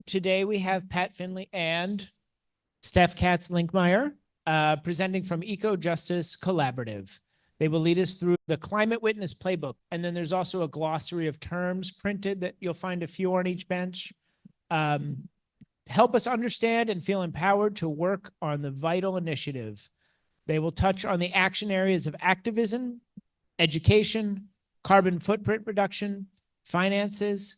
today we have Pat Finley and Stef Katz Linkmeyer presenting from Eco Justice Collaborative. They will lead us through the Climate Witness Playbook. And then there's also a glossary of terms printed that you'll find a few on each bench. Help us understand and feel empowered to work on the vital initiative. They will touch on the action areas of activism, education, carbon footprint reduction, finances,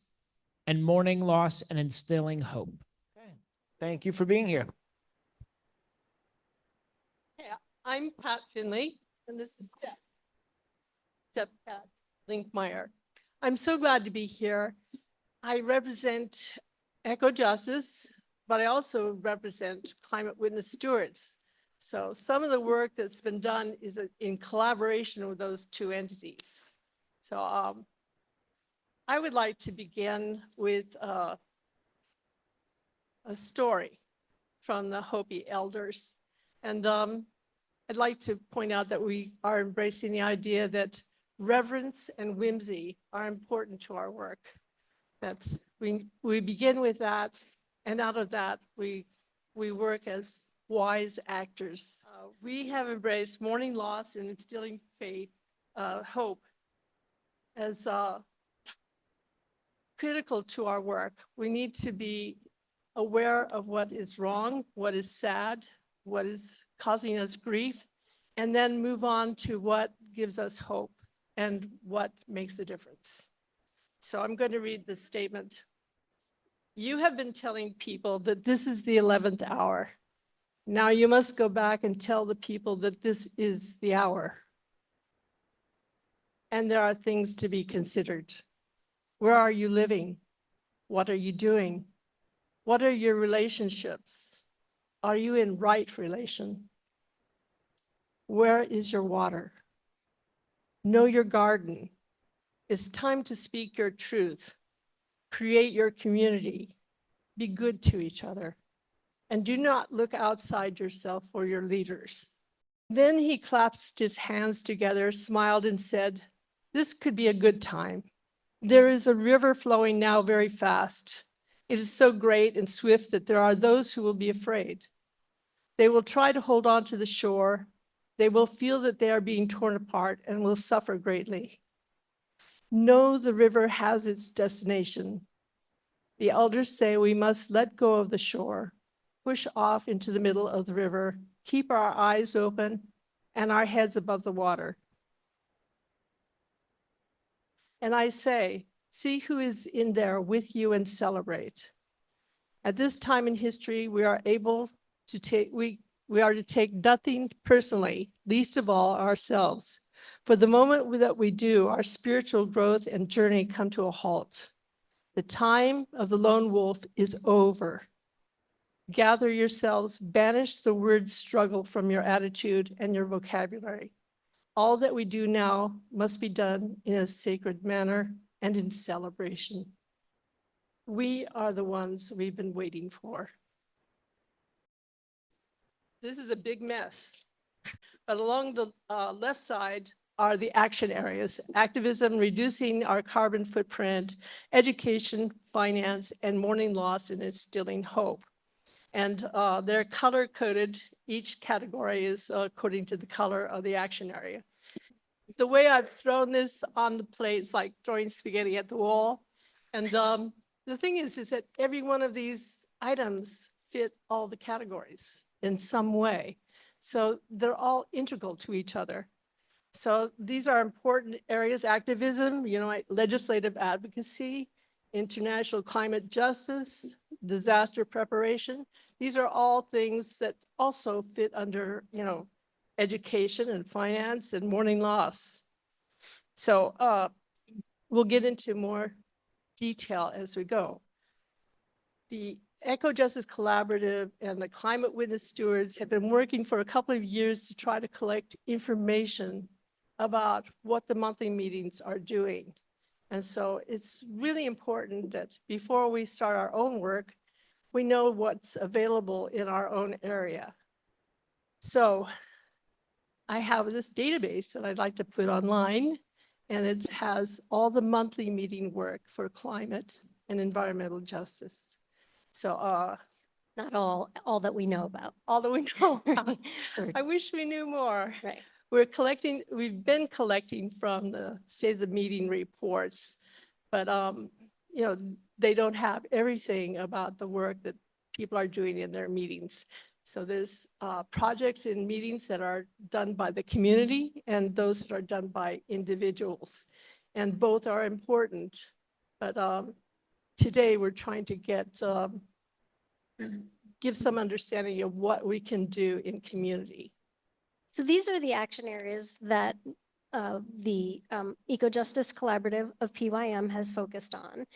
and mourning loss and instilling hope. Okay. Thank you for being here. Yeah, I'm Pat Finley, and this is Stef Katz Linkmeyer. I'm so glad to be here. I represent Eco Justice, but I also represent Climate Witness Stewards. So some of the work that's been done is in collaboration with those two entities. So I would like to begin with a story from the Hopi elders. And I'd like to point out that we are embracing the idea that reverence and whimsy are important to our work. That we begin with that, and out of that, we work as wise actors. We have embraced mourning loss and instilling faith, hope as critical to our work. We need to be aware of what is wrong, what is sad, what is causing us grief, and then move on to what gives us hope and what makes a difference. So I'm going to read this statement. You have been telling people that this is the 11th hour. Now you must go back and tell the people that this is the hour. And there are things to be considered. Where are you living? What are you doing? What are your relationships? Are you in right relation? Where is your water? Know your garden. It's time to speak your truth. Create your community. Be good to each other. And do not look outside yourself for your leaders. Then he clasped his hands together, smiled, and said, this could be a good time. There is a river flowing now very fast. It is so great and swift that there are those who will be afraid. They will try to hold on to the shore. They will feel that they are being torn apart and will suffer greatly. No, the river has its destination. The elders say we must let go of the shore, push off into the middle of the river, keep our eyes open and our heads above the water. And I say, see who is in there with you and celebrate. At this time in history, we are able to take, we are to take nothing personally, least of all ourselves. For the moment that we do, our spiritual growth and journey come to a halt. The time of the lone wolf is over. Gather yourselves, banish the word struggle from your attitude and your vocabulary. All that we do now must be done in a sacred manner and in celebration. We are the ones we've been waiting for. This is a big mess, but along the left side are the action areas: activism, reducing our carbon footprint, education, finance, and mourning loss and instilling hope. And they're color-coded. Each category is according to the color of the action area. The way I've thrown this on the plate is like throwing spaghetti at the wall. And the thing is that every one of these items fit all the categories in some way. So they're all integral to each other. So these are important areas: activism, legislative advocacy, international climate justice, disaster preparation. These are all things that also fit under, education and finance and mourning loss. So we'll get into more detail as we go. The Eco Justice Collaborative and the Climate Witness Stewards have been working for a couple of years to try to collect information about what the monthly meetings are doing. And so it's really important that before we start our own work, we know what's available in our own area. So I have this database that I'd like to put online, and it has all the monthly meeting work for climate and environmental justice. So, Not all that we know about. all that we know, about. Right. I wish we knew more. Right. We've been collecting from the State of the Meeting reports, but, you know, they don't have everything about the work that people are doing in their meetings. So there's projects in meetings that are done by the community and those that are done by individuals. And both are important. But today we're trying to give some understanding of what we can do in community. So these are the action areas that the Eco Justice Collaborative of PYM has focused on.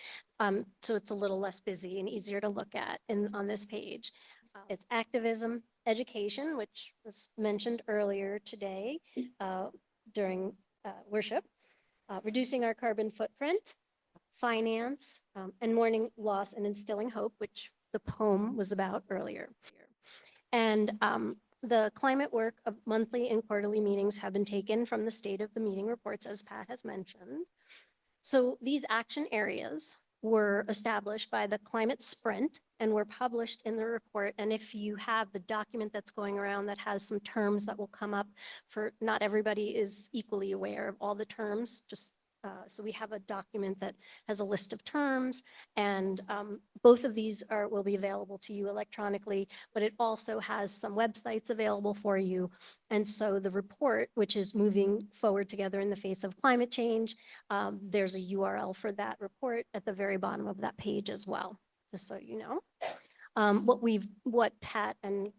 So it's a little less busy and easier to look at on this page. It's activism, education, which was mentioned earlier today during worship, reducing our carbon footprint, finance, and mourning loss and instilling hope, which the poem was about earlier. And the climate work of monthly and quarterly meetings have been taken from the State of the Meeting reports, as Pat has mentioned. So these action areas were established by the Climate Sprint and were published in the report. And if you have the document that's going around that has some terms that will come up, for not everybody is equally aware of all the terms, just so we have a document that has a list of terms, and both of these will be available to you electronically, but it also has some websites available for you. And so the report, which is moving forward together in the face of climate change, there's a URL for that report at the very bottom of that page as well, just so you know. What Pat and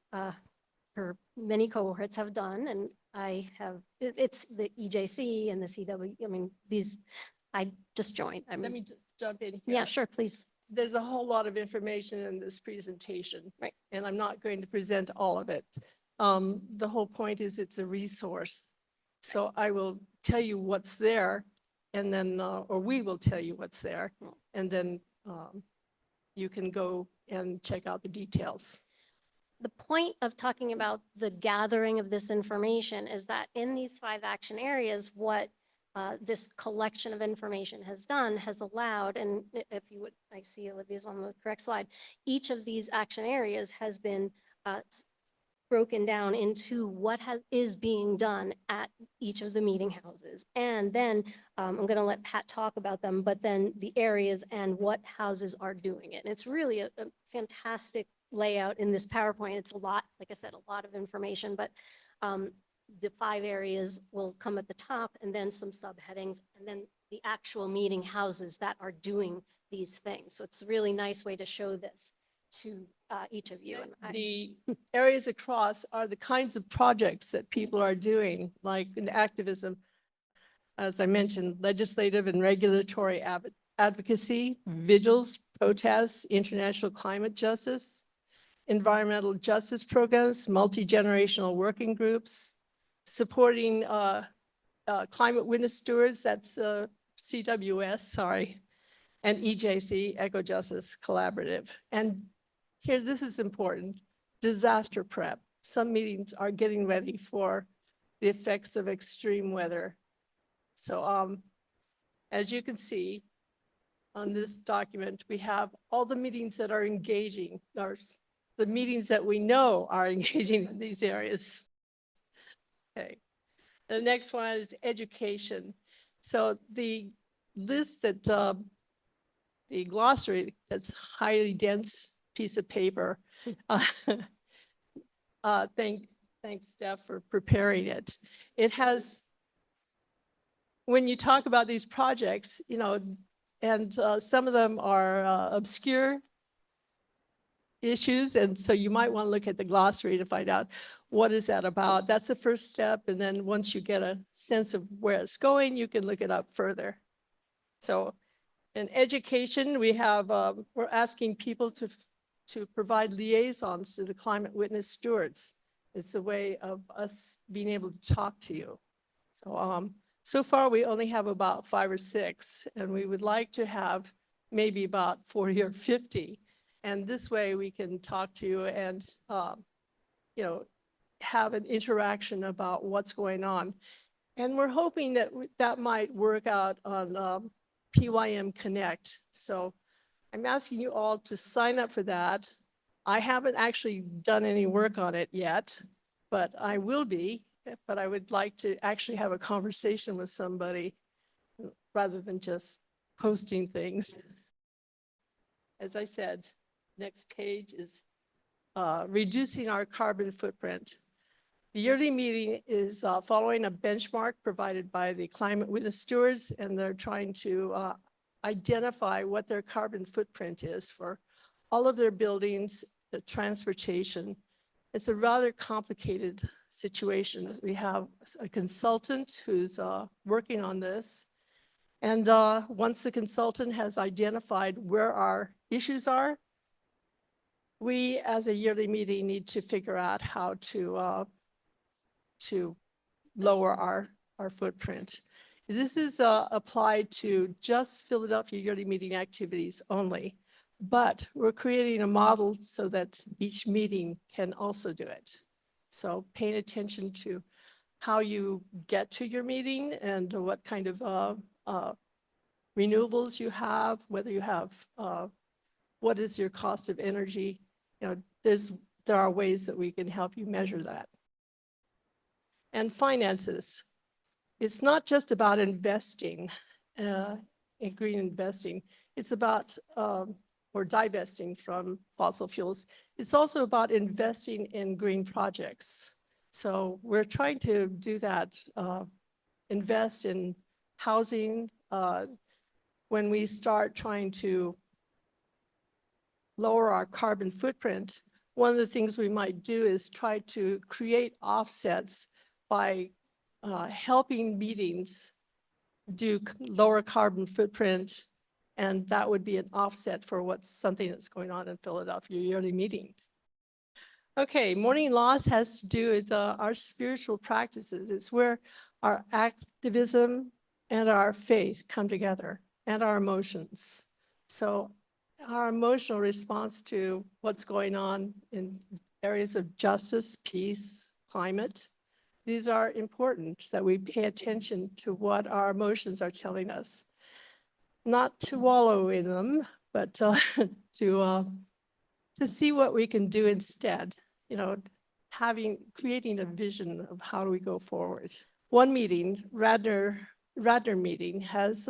her many cohorts have done, and it's the EJC and the CW. I mean, I just joined. Let me just jump in here. Yeah, sure, please. There's a whole lot of information in this presentation. Right. And I'm not going to present all of it. The whole point is it's a resource. So I will tell you what's there, and then, or we will tell you what's there, and then you can go and check out the details. The point of talking about the gathering of this information is that in these 5 action areas, what this collection of information has done has allowed, and if you would, I see Olivia's on the correct slide, each of these action areas has been broken down into what is being done at each of the meeting houses. And then I'm going to let Pat talk about them, but then the areas and what houses are doing it. And it's really a fantastic layout in this PowerPoint. It's a lot, like I said, a lot of information, but the 5 areas will come at the top, and then some subheadings, and then the actual meeting houses that are doing these things. So it's a really nice way to show this to each of you. And the areas across are the kinds of projects that people are doing, like in activism, as I mentioned, legislative and regulatory advocacy, vigils, protests, international climate justice, environmental justice programs, multi-generational working groups, supporting climate witness stewards, that's CWS, sorry, and EJC, Eco Justice Collaborative. And here, this is important, disaster prep. Some meetings are getting ready for the effects of extreme weather. So as you can see on this document, we have all the meetings that are engaging, or the meetings that we know are engaging in these areas. Okay. The next one is education. So the list that the glossary, that's highly dense piece of paper. Thanks, Stef, for preparing it. It has, when you talk about these projects, you know, and some of them are obscure issues, and so you might want to look at the glossary to find out what is that about. That's the first step, and then once you get a sense of where it's going, you can look it up further. So in education, we have, we're asking people to provide liaisons to the climate witness stewards. It's a way of us being able to talk to you. So, so far we only have about 5 or 6, and we would like to have maybe about 40 or 50. And this way we can talk to you and, you know, have an interaction about what's going on. And we're hoping that that might work out on PYM Connect. So I'm asking you all to sign up for that. I haven't actually done any work on it yet, but I will be. But I would like to actually have a conversation with somebody rather than just posting things. As I said, next page is reducing our carbon footprint. The yearly meeting is following a benchmark provided by the climate witness stewards, and they're trying to identify what their carbon footprint is for all of their buildings, the transportation. It's a rather complicated situation. We have a consultant who's working on this. And once the consultant has identified where our issues are, we as a yearly meeting need to figure out how to lower our footprint. This is applied to just Philadelphia yearly meeting activities only, but we're creating a model so that each meeting can also do it. So paying attention to how you get to your meeting and what kind of renewables you have, whether you have, what is your cost of energy. You know, there are ways that we can help you measure that. And finances. It's not just about investing in green investing. It's about, or divesting from fossil fuels. It's also about investing in green projects. So we're trying to do that, invest in housing. When we start trying to lower our carbon footprint, one of the things we might do is try to create offsets by helping meetings do lower carbon footprint, and that would be an offset for what's something that's going on in Philadelphia yearly meeting. Okay, morning loss has to do with our spiritual practices. It's where our activism and our faith come together, and our emotions. So our emotional response to what's going on in areas of justice, peace, climate, these are important that we pay attention to what our emotions are telling us. Not to wallow in them, but to see what we can do instead, you know, creating a vision of how do we go forward. One meeting, Radnor meeting, has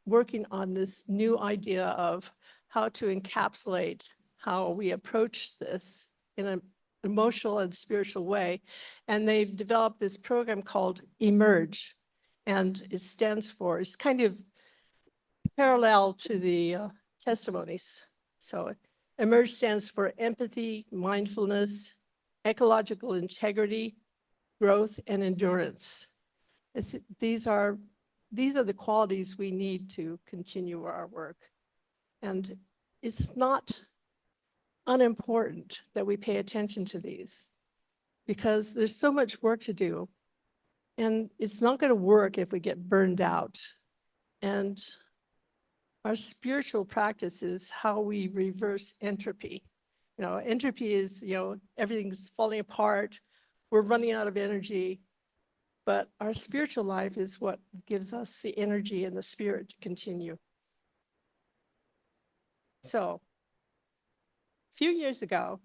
working on this new idea of how to encapsulate how we approach this in an emotional and spiritual way. And they've developed this program called Emerge. And it stands for, it's kind of parallel to the testimonies. So Emerge stands for empathy, mindfulness, ecological integrity, growth, and endurance. These are the qualities we need to continue our work. And it's not unimportant that we pay attention to these, because there's so much work to do, and it's not going to work if we get burned out. And our spiritual practice is how we reverse entropy. You know, entropy is, you know, everything's falling apart, we're running out of energy, but our spiritual life is what gives us the energy and the spirit to continue. So a few years ago,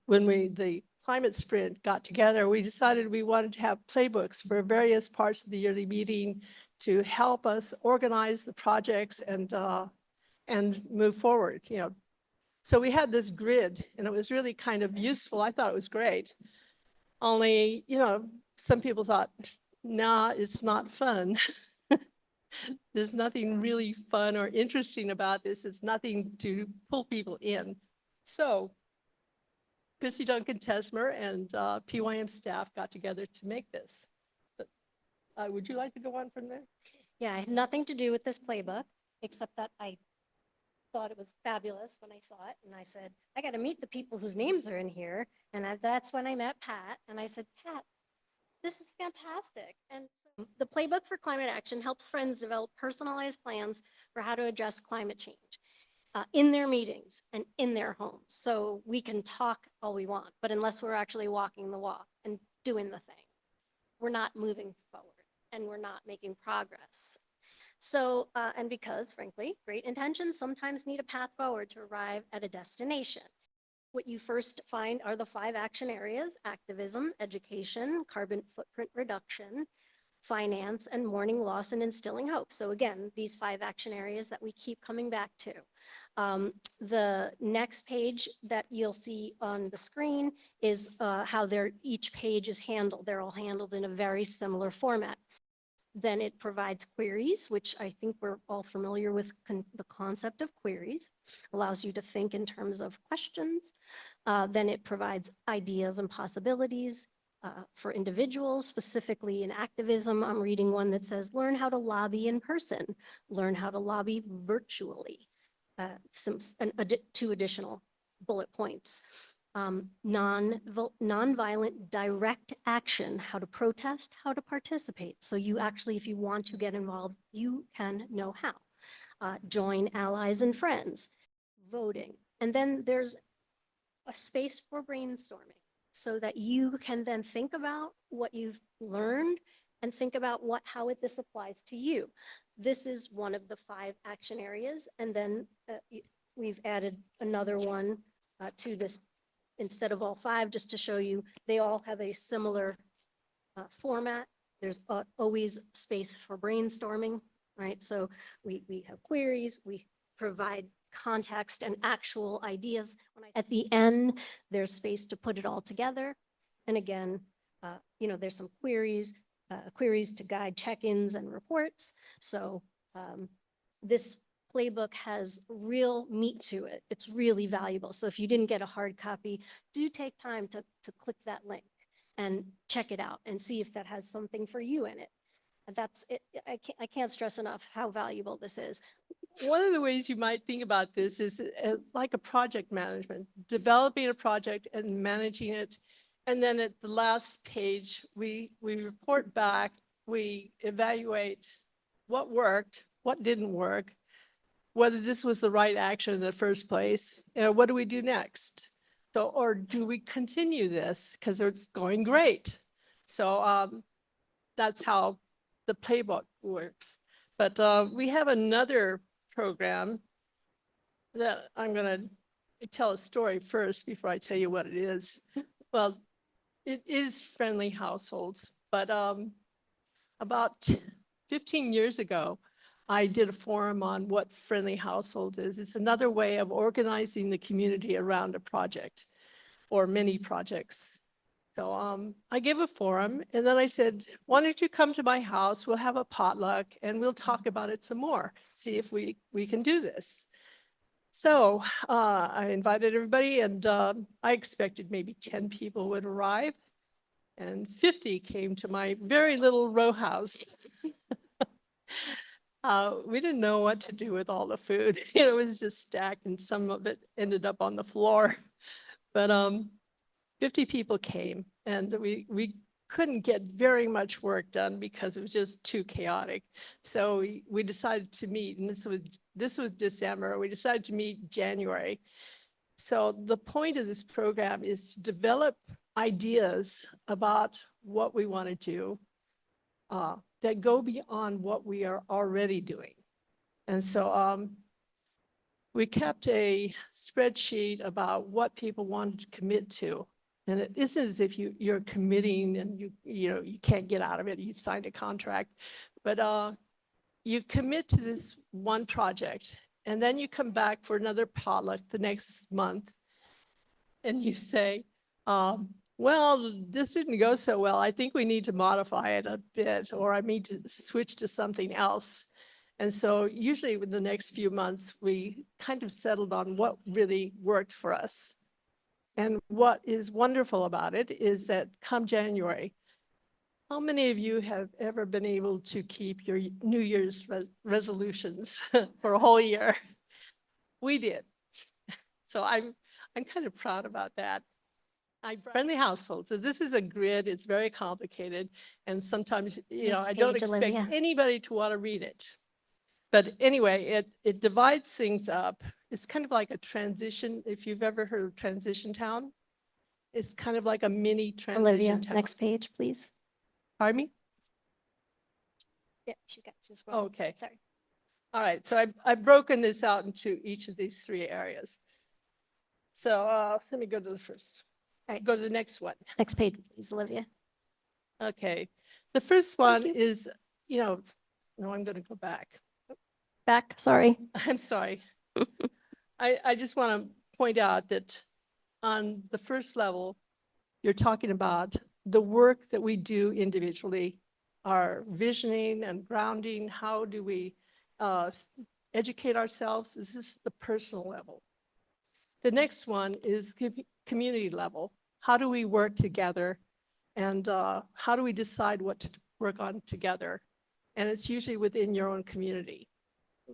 when the climate sprint got together, we decided we wanted to have playbooks for various parts of the yearly meeting to help us organize the projects and move forward. You know, so we had this grid, and it was really kind of useful. I thought it was great. Only, you know, some people thought, nah, it's not fun. There's nothing really fun or interesting about this. It's nothing to pull people in. So Chrissy Duncan-Tesmer and PYM staff got together to make this. But, would you like to go on from there? Yeah, I had nothing to do with this playbook, except that I thought it was fabulous when I saw it. And I said, I got to meet the people whose names are in here. And that's when I met Pat. And I said, Pat, this is fantastic. And so the playbook for climate action helps friends develop personalized plans for how to address climate change in their meetings and in their homes. So we can talk all we want, but unless we're actually walking the walk and doing the thing, we're not moving forward and we're not making progress. So, and because frankly, great intentions sometimes need a path forward to arrive at a destination. What you first find are the 5 action areas: activism, education, carbon footprint reduction, finance, and mourning loss and instilling hope. So again, these 5 action areas that we keep coming back to. The next page that you'll see on the screen is how each page is handled. They're all handled in a very similar format. Then it provides queries, which I think we're all familiar with the concept of queries, allows you to think in terms of questions. Then it provides ideas and possibilities for individuals, specifically in activism. I'm reading one that says, learn how to lobby in person, learn how to lobby virtually. 2 additional bullet points. Nonviolent direct action, how to protest, how to participate. So you actually, if you want to get involved, you can know how. Join allies and friends, voting. And then there's a space for brainstorming so that you can then think about what you've learned and think about how this applies to you. This is one of the 5 action areas. And then we've added another one to this instead of all 5, just to show you they all have a similar format. There's always space for brainstorming, right? So we have queries, we provide context and actual ideas. At the end, there's space to put it all together. And again, there's some queries to guide check-ins and reports. So this playbook has real meat to it. It's really valuable. So if you didn't get a hard copy, do take time to click that link and check it out and see if that has something for you in it. And that's it. I can't stress enough how valuable this is. One of the ways you might think about this is like a project management, developing a project and managing it. And then at the last page, we report back, we evaluate what worked, what didn't work, whether this was the right action in the first place. What do we do next? So, or do we continue this because it's going great? So that's how the playbook works. But we have another program that I'm going to tell a story first before I tell you what it is. Well, it is Friendly Households, but about 15 years ago, I did a forum on what Friendly Households is. It's another way of organizing the community around a project or many projects. So I gave a forum and then I said, why don't you come to my house? We'll have a potluck and we'll talk about it some more, see if we can do this. So I invited everybody and I expected maybe 10 people would arrive and 50 came to my very little row house. We didn't know what to do with all the food. It was just stacked and some of it ended up on the floor. But 50 people came and we couldn't get very much work done because it was just too chaotic. So we decided to meet, and this was December. We decided to meet January. So the point of this program is to develop ideas about what we want to do that go beyond what we are already doing. And so we kept a spreadsheet about what people wanted to commit to. And it isn't as if you're committing and you can't get out of it. You've signed a contract, but you commit to this one project and then you come back for another potluck the next month and you say, well, this didn't go so well. I think we need to modify it a bit, or I need to switch to something else. And so usually with the next few months, we kind of settled on what really worked for us. And what is wonderful about it is that come January, how many of you have ever been able to keep your New Year's resolutions for a whole year? We did. So I'm kind of proud about that. Friendly Households. So this is a grid. It's very complicated. And sometimes, I don't expect anybody to want to read it. But anyway, it divides things up. It's kind of like a transition. If you've ever heard of Transition Town, it's kind of like a mini transition Olivia, town. next page, please. Pardon me? Yeah, she's Okay. Sorry. All right, so I've broken this out into each of these three areas. So let me go to the first. All right. Go to the next one. Next page, please, Olivia. Okay, the first one you. is, no, I'm going to go back. Back, sorry. I'm sorry. I just want to point out that on the first level, you're talking about the work that we do individually, our visioning and grounding. How do we educate ourselves? This is the personal level. The next one is community level. How do we work together? And how do we decide what to work on together? And it's usually within your own community,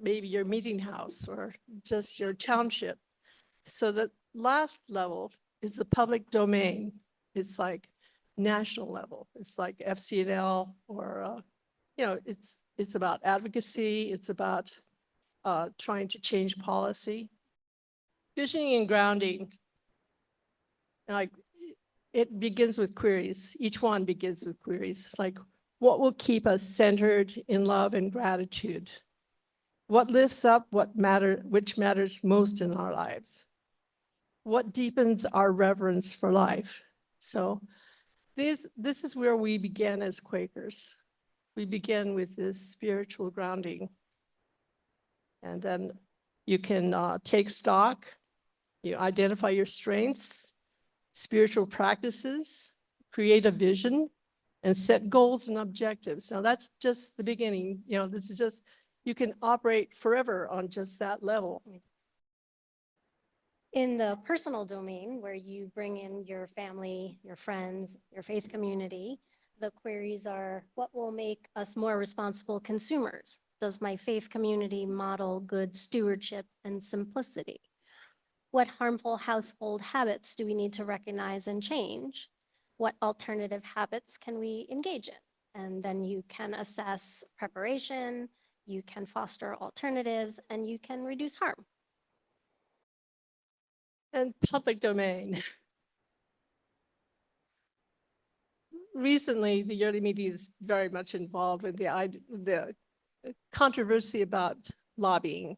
maybe your meeting house or just your township. So the last level is the public domain. It's like national level. It's like FCNL or, it's about advocacy. It's about trying to change policy. Visioning and grounding, like it begins with queries. Each one begins with queries, like what will keep us centered in love and gratitude? What lifts up which matters most in our lives? What deepens our reverence for life? So this is where we begin as Quakers. We begin with this spiritual grounding. And then you can take stock, you identify your strengths, spiritual practices, create a vision, and set goals and objectives. Now that's just the beginning. This is just, you can operate forever on just that level. In the personal domain, where you bring in your family, your friends, your faith community, the queries are, what will make us more responsible consumers? Does my faith community model good stewardship and simplicity? What harmful household habits do we need to recognize and change? What alternative habits can we engage in? And then you can assess preparation, you can foster alternatives, and you can reduce harm. And public domain. Recently, the yearly meeting is very much involved with the controversy about lobbying.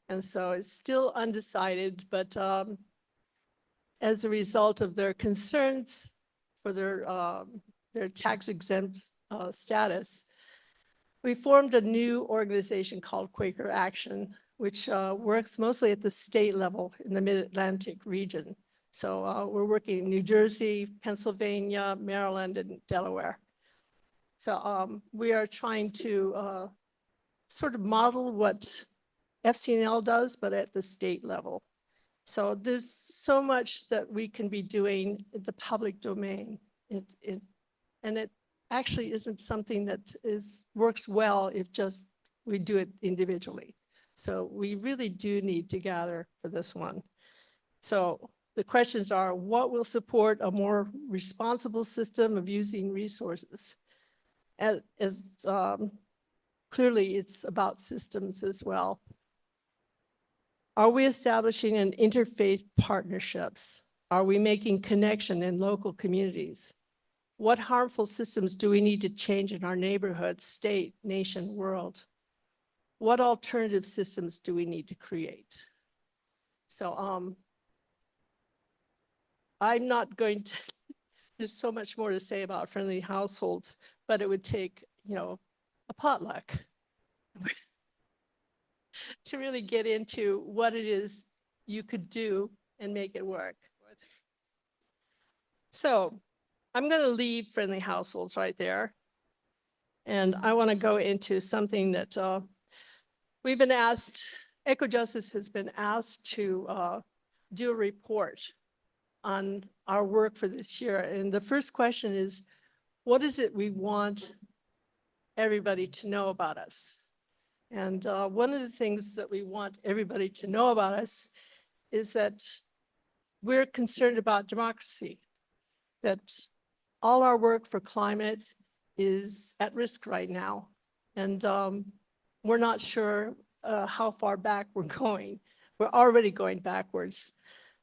And so it's still undecided, but as a result of their concerns for their tax exempt status, we formed a new organization called Quaker Action, which works mostly at the state level in the Mid-Atlantic region. So we're working in New Jersey, Pennsylvania, Maryland, and Delaware. So we are trying to sort of model what FCNL does, but at the state level. So there's so much that we can be doing in the public domain. And it actually isn't something that works well if just we do it individually. So we really do need to gather for this one. So the questions are, what will support a more responsible system of using resources? As clearly it's about systems as well. Are we establishing an interfaith partnerships? Are we making connection in local communities? What harmful systems do we need to change in our neighborhood, state, nation, world? What alternative systems do we need to create? So I'm not going to, there's so much more to say about friendly households, but it would take, a potluck to really get into what it is you could do and make it work. So I'm going to leave friendly households right there. And I want to go into something that we've been asked, Eco Justice has been asked to do a report on our work for this year. And the first question is, what is it we want everybody to know about us? And one of the things that we want everybody to know about us is that we're concerned about democracy, that all our work for climate is at risk right now. And we're not sure how far back we're going. We're already going backwards.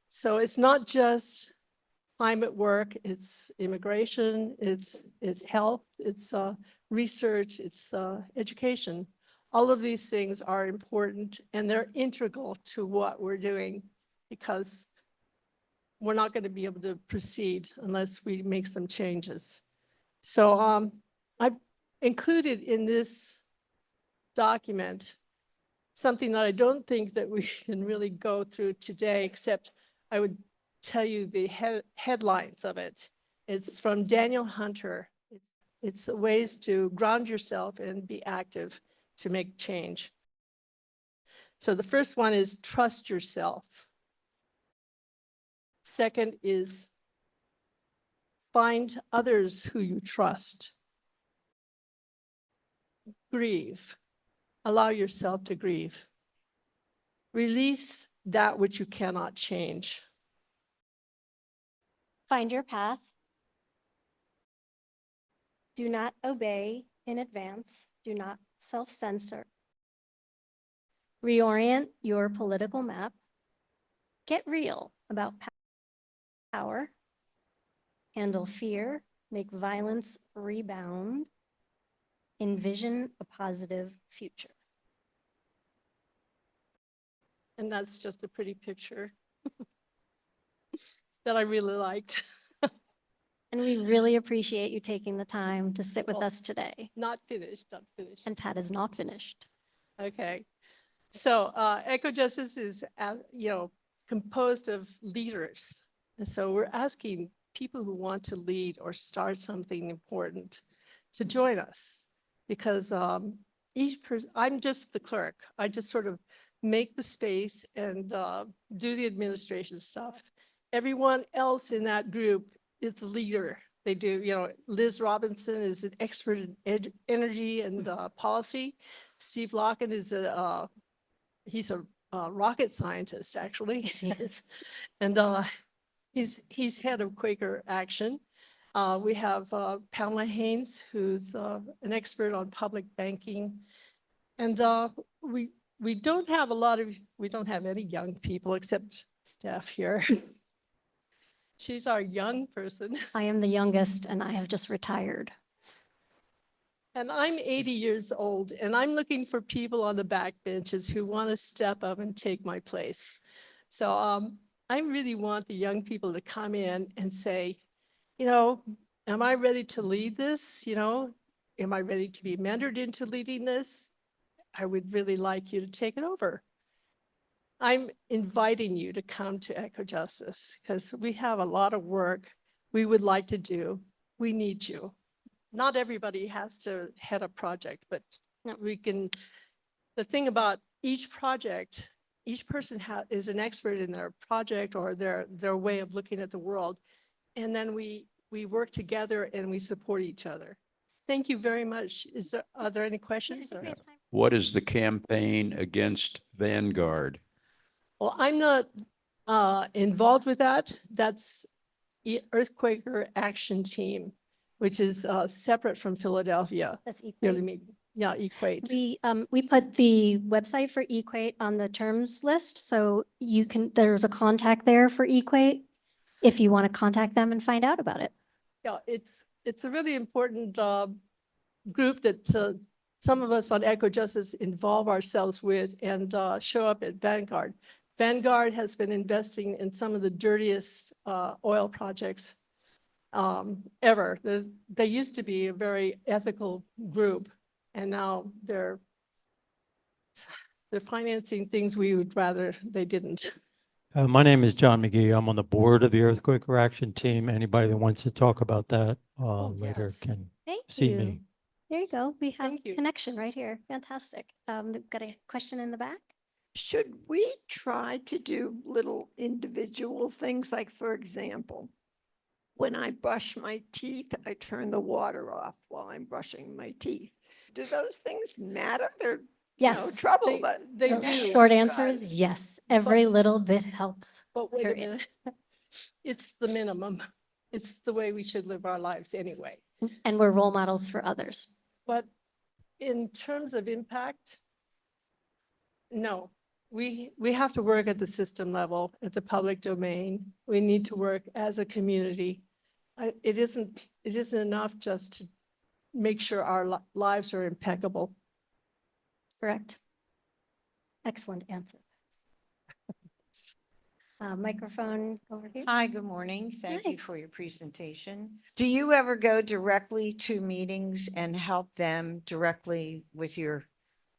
So it's not just climate work, it's immigration, it's health, it's research, it's education. All of these things are important and they're integral to what we're doing because we're not going to be able to proceed unless we make some changes. So I've included in this document something that I don't think that we can really go through today, except I would tell you the headlines of it. It's from Daniel Hunter. It's ways to ground yourself and be active to make change. So the first one is trust yourself. Second is find others who you trust. Grieve. Allow yourself to grieve. Release that which you cannot change. Find your path. Do not obey in advance. Do not self-censor. Reorient your political map. Get real about power. Handle fear. Make violence rebound. Envision a positive future. And that's just a pretty picture that I really liked. And we really appreciate you taking the time to sit with Well, us today. Not finished, not finished. And Pat is not finished. Okay. So Eco Justice is, composed of leaders. And so we're asking people who want to lead or start something important to join us because I'm just the clerk. I just sort of make the space and do the administration stuff. Everyone else in that group is the leader. They do, Liz Robinson is an expert in energy and policy. Steve Locken is he's a rocket scientist, actually. Yes, he is. And he's head of Quaker Action. We have Pamela Haynes, who's an expert on public banking. And we don't have any young people except Stef here. She's our young person. I am the youngest and I have just retired. And I'm 80 years old and I'm looking for people on the back benches who want to step up and take my place. So I really want the young people to come in and say, am I ready to lead this? Am I ready to be mentored into leading this? I would really like you to take it over. I'm inviting you to come to Eco Justice because we have a lot of work we would like to do. We need you. Not everybody has to head a project, but we can. The thing about each project, each person is an expert in their project or their way of looking at the world. And then we work together and we support each other. Thank you very much. Are there any questions? What is the campaign against Vanguard? Well, I'm not involved with that. That's Earthquaker Action Team, which is separate from Philadelphia. That's Nearly Equate. me. Yeah, Equate. We put the website for Equate on the terms list, so there's a contact there for Equate if you want to contact them and find out about it. Yeah, it's a really important group that some of us on Eco Justice involve ourselves with and show up at Vanguard. Vanguard has been investing in some of the dirtiest oil projects ever. They used to be a very ethical group, and now they're financing things we would rather they didn't. My name is John McGee. I'm on the board of the Earthquaker Action Team. Anybody that wants to talk about that later yes. can Thank see you. me. There you go. We have Thank you. connection right here. Fantastic. We've got a question in the back. Should we try to do little individual things? Like, for example, when I brush my teeth, I turn the water off while I'm brushing my teeth. Do those things matter? They're Yes. trouble, but They The do. short answer is yes. Every little bit helps. But wait a Period. minute. It's the minimum. It's the way we should live our lives anyway. And we're role models for others. But in terms of impact, no, we have to work at the system level, at the public domain. We need to work as a community. It isn't enough just to make sure our lives are impeccable. correct? Excellent answer. Microphone over here. Hi, good morning. Thank Hi. you for your presentation. Do you ever go directly to meetings and help them directly with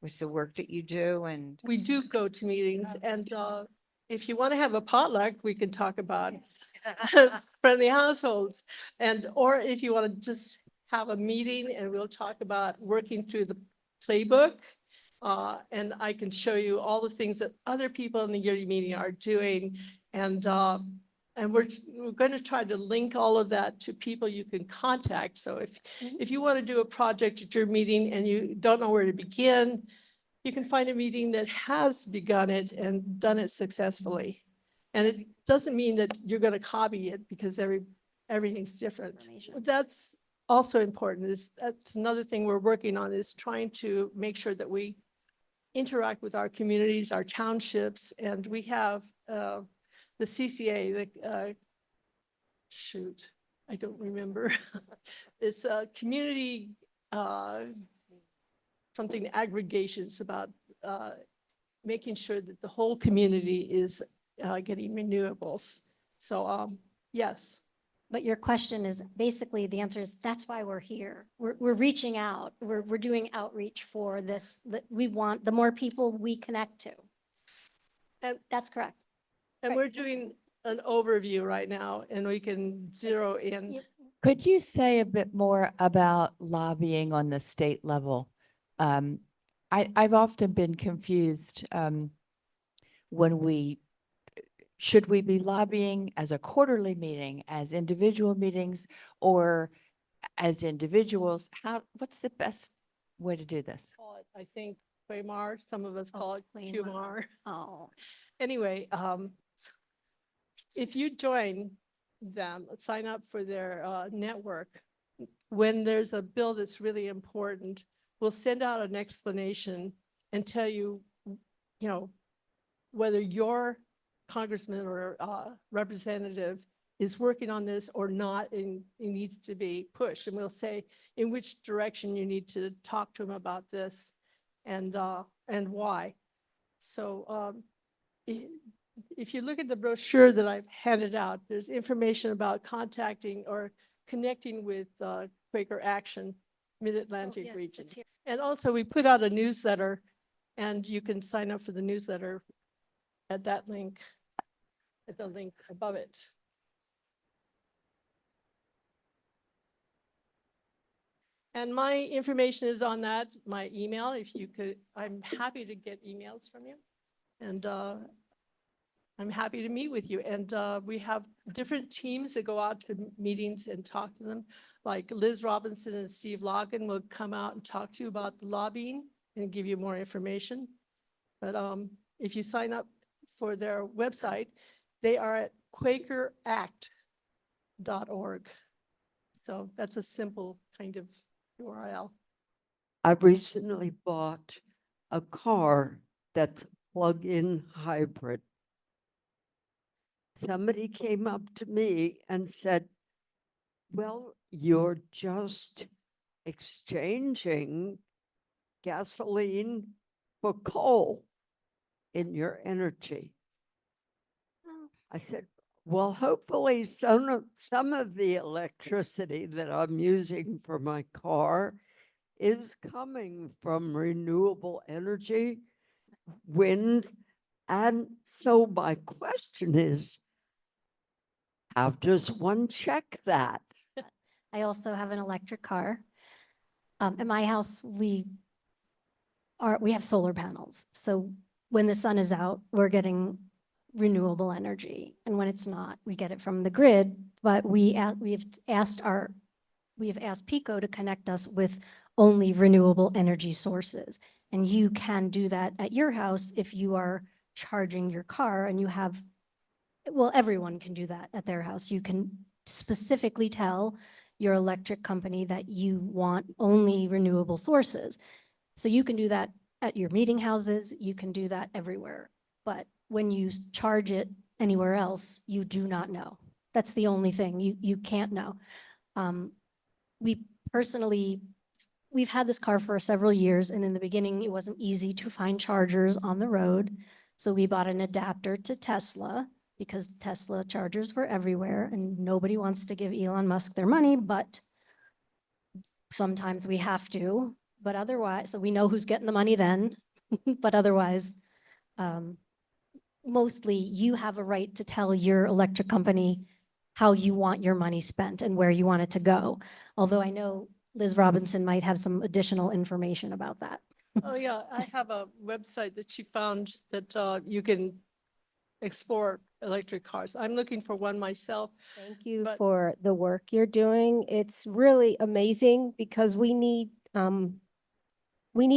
with the work that you do? And We do go to meetings and if you want to have a potluck, we can talk about friendly households. And, or if you want to just have a meeting and we'll talk about working through the playbook. And I can show you all the things that other people in the yearly meeting are doing. And we're going to try to link all of that to people you can contact. So if you want to do a project at your meeting and you don't know where to begin, you can find a meeting that has begun it and done it successfully. And it doesn't mean that you're going to copy it because everything's different. Information. That's also important. That's another thing we're working on, is trying to make sure that we interact with our communities, our townships, and we have the CCA, shoot, I don't remember. It's a community, something aggregations about making sure that the whole community is getting renewables. So, yes. But your question is basically, the answer is that's why we're here. We're reaching out. We're doing outreach for this. That we want the more people we connect to. And That's correct. And Right. we're doing an overview right now, and we can zero in. Could you say a bit more about lobbying on the state level? I've often been confused when should we be lobbying as a quarterly meeting, as individual meetings, or as individuals? What's the best way to do this? Call it, I think, QMAR, some of us Oh, call it QMAR. QMAR. Oh, Anyway, if you join them, sign up for their network, when there's a bill that's really important, we'll send out an explanation and tell you, you know, whether your congressman or representative is working on this or not, and it needs to be pushed. And we'll say in which direction you need to talk to them about this and why. So if you look at the brochure that I've handed out, there's information about contacting or connecting with Quaker Action, Mid-Atlantic yeah, region. it's here. And also we put out a newsletter, and you can sign up for the newsletter at that link, at the link above it. And my information is on that, my email, if you could, I'm happy to get emails from you. And I'm happy to meet with you. And we have different teams that go out to meetings and talk to them. Like Liz Robinson and Steve Logan will come out and talk to you about the lobbying and give you more information. But if you sign up for their website, they are at quakeract.org. So that's a simple kind of URL. I recently bought a car that's plug-in hybrid. Somebody came up to me and said, well, you're just exchanging gasoline for coal in your energy. Oh, I said, well, hopefully some of the electricity that I'm using for my car is coming from renewable energy, wind. And so my question is, how does one check that? I also have an electric car. At my house, we have solar panels. So when the sun is out, we're getting renewable energy. And when it's not, we get it from the grid. But we have asked PECO to connect us with only renewable energy sources. And you can do that at your house if you are charging your car and you have, well, everyone can do that at their house. You can specifically tell your electric company that you want only renewable sources. So you can do that at your meeting houses, you can do that everywhere. But when you charge it anywhere else, you do not know. That's the only thing, you can't know. We personally we've had this car for several years, and in the beginning, it wasn't easy to find chargers on the road. So we bought an adapter to Tesla because Tesla chargers were everywhere, and nobody wants to give Elon Musk their money, but sometimes we have to. But otherwise, so we know who's getting the money then, but otherwise, mostly you have a right to tell your electric company how you want your money spent and where you want it to go. Although I know Liz Robinson might have some additional information about that. Oh, yeah, I have a website that she found that you can explore electric cars. I'm looking for one myself. Thank you But- for the work you're doing. It's really amazing because we need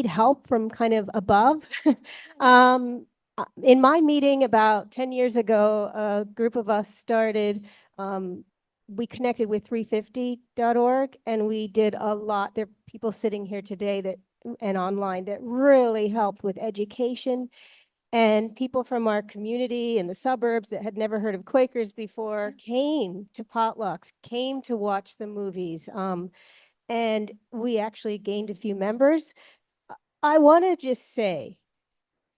help from kind of above. In my meeting about 10 years ago, a group of us started, we connected with 350.org and we did a lot. There are people sitting here today that and online that really helped with education. And people from our community in the suburbs that had never heard of Quakers before came to potlucks, came to watch the movies. And we actually gained a few members. I want to just say,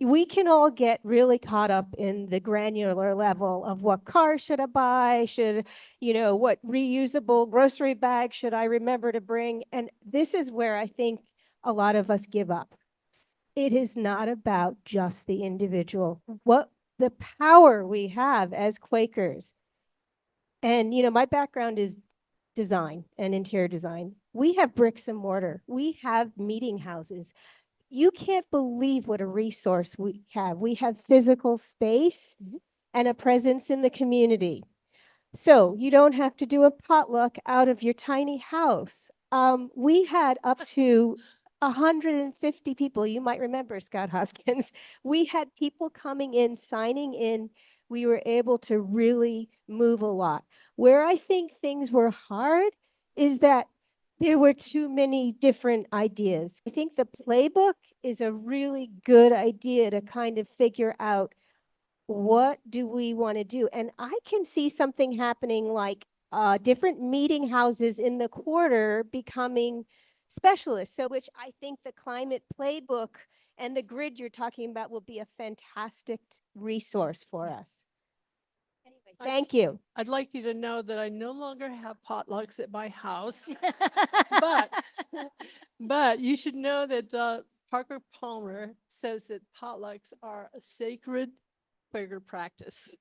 we can all get really caught up in the granular level of what car should I buy? What reusable grocery bag should I remember to bring? And this is where I think a lot of us give up. It is not about just the individual. What the power we have as Quakers. And, my background is design and interior design. We have bricks and mortar. We have meeting houses. You can't believe what a resource we have. We have physical space and a presence in the community. So you don't have to do a potluck out of your tiny house. We had up to 150 people. You might remember, Scott Hoskins. We had people coming in, signing in. We were able to really move a lot. Where I think things were hard is that there were too many different ideas. I think the playbook is a really good idea to kind of figure out what do we want to do. And I can see something happening like different meeting houses in the quarter becoming specialists. So which I think the climate playbook and the grid you're talking about will be a fantastic resource for us. Anyway, thank you. I'd like you to know that I no longer have potlucks at my house, but you should know that Parker Palmer says that potlucks are a sacred Quaker practice.